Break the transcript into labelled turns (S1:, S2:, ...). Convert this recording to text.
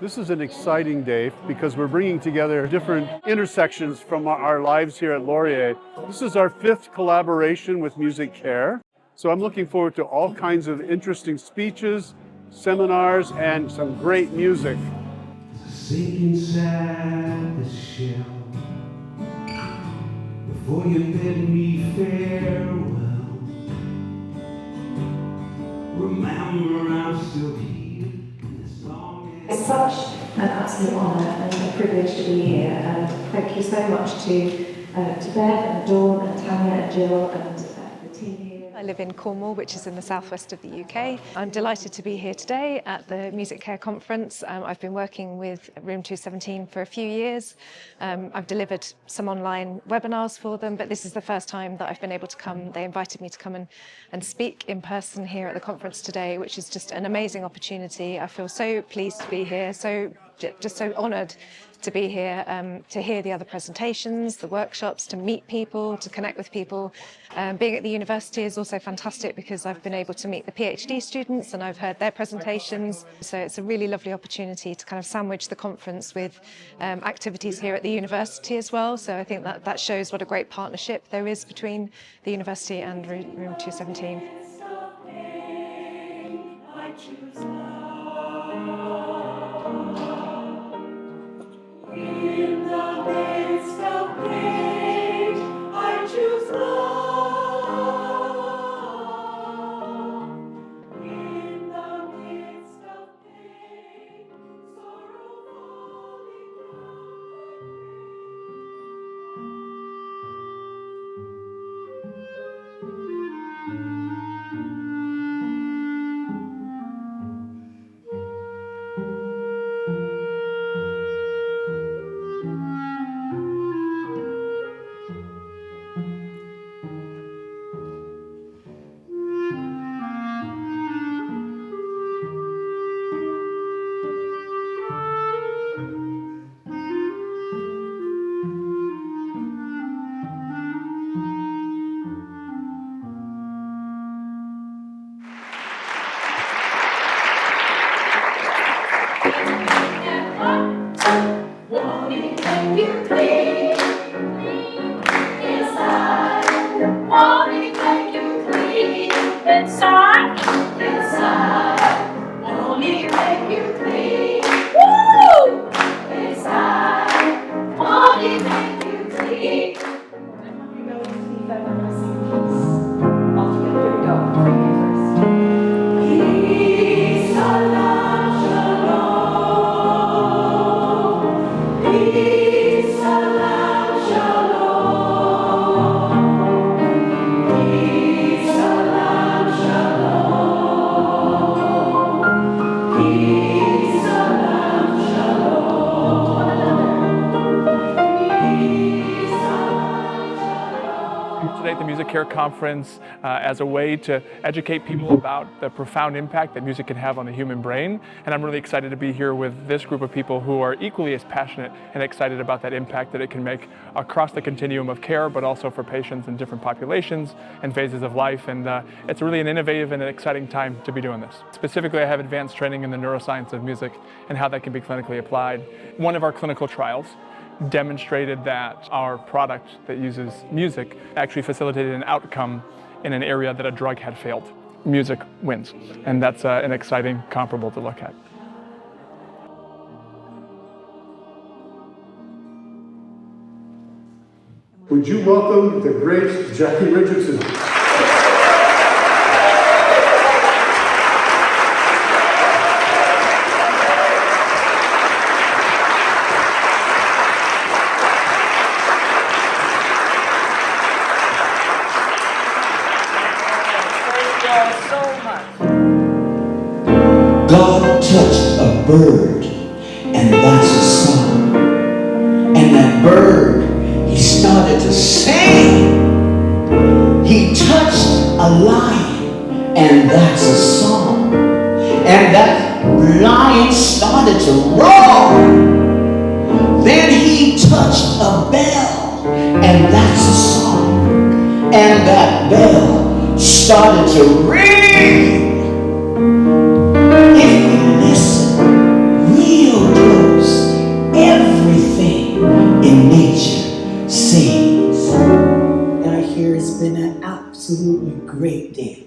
S1: This is an exciting day because we're bringing together different intersections from our lives here at Laurier. This is our 5th collaboration with Music Care. So I'm looking forward to all kinds of interesting speeches, seminars, and some great music.
S2: Sink inside the shell before you bid me farewell. Remember, I'm still here.
S3: It's such an absolute honour and a privilege to be here, and thank you so much to Bev and Dawn and Tanya and Jill and the team here.
S4: I live in Cornwall, which is in the southwest of the UK. I'm delighted to be here today at the Music Care Conference. I've been working with Room 217 for a few years. I've delivered some online webinars for them, but this is the first time that I've been able to come. They invited me to come and speak in person here at the conference today, which is just an amazing opportunity. I feel so pleased to be here, just so honoured to be here, to hear the other presentations, the workshops, to meet people, to connect with people. Being at the university is also fantastic because I've been able to meet the PhD students and I've heard their presentations. So it's a really lovely opportunity to kind of sandwich the conference with activities here at the university as well. So I think that shows what a great partnership there is between the university and Room 217.
S5: In the midst of pain, I choose love. In the midst of pain, sorrow falling inside, only make you clean. Woo! Inside, only make you clean.
S3: You know, Steve, I want to sing peace. Off the other dog, caregivers.
S5: Peace, salam, shalom. Peace, salam, shalom. Peace, salam, shalom. Peace, salam, shalom. Peace, salam, shalom.
S6: Today at the Music Care Conference as a way to educate people about the profound impact that music can have on the human brain. And I'm really excited to be here with this group of people who are equally as passionate and excited about that impact that it can make across the continuum of care, but also for patients in different populations and phases of life. And it's really an innovative and an exciting time to be doing this. Specifically, I have advanced training in the neuroscience of music and how that can be clinically applied. One of our clinical trials demonstrated that our product that uses music actually facilitated an outcome in an area that a drug had failed. Music wins, and that's an exciting comparable to look at.
S1: Would you welcome the great Jackie Richardson?
S2: God touched a bird, and that's a song. And that bird, he started to sing. He touched a lion, and that's a song. And that lion started to roar. Then he touched a bell, and that's a song. And that bell started to ring. If we listen real absolutely great day.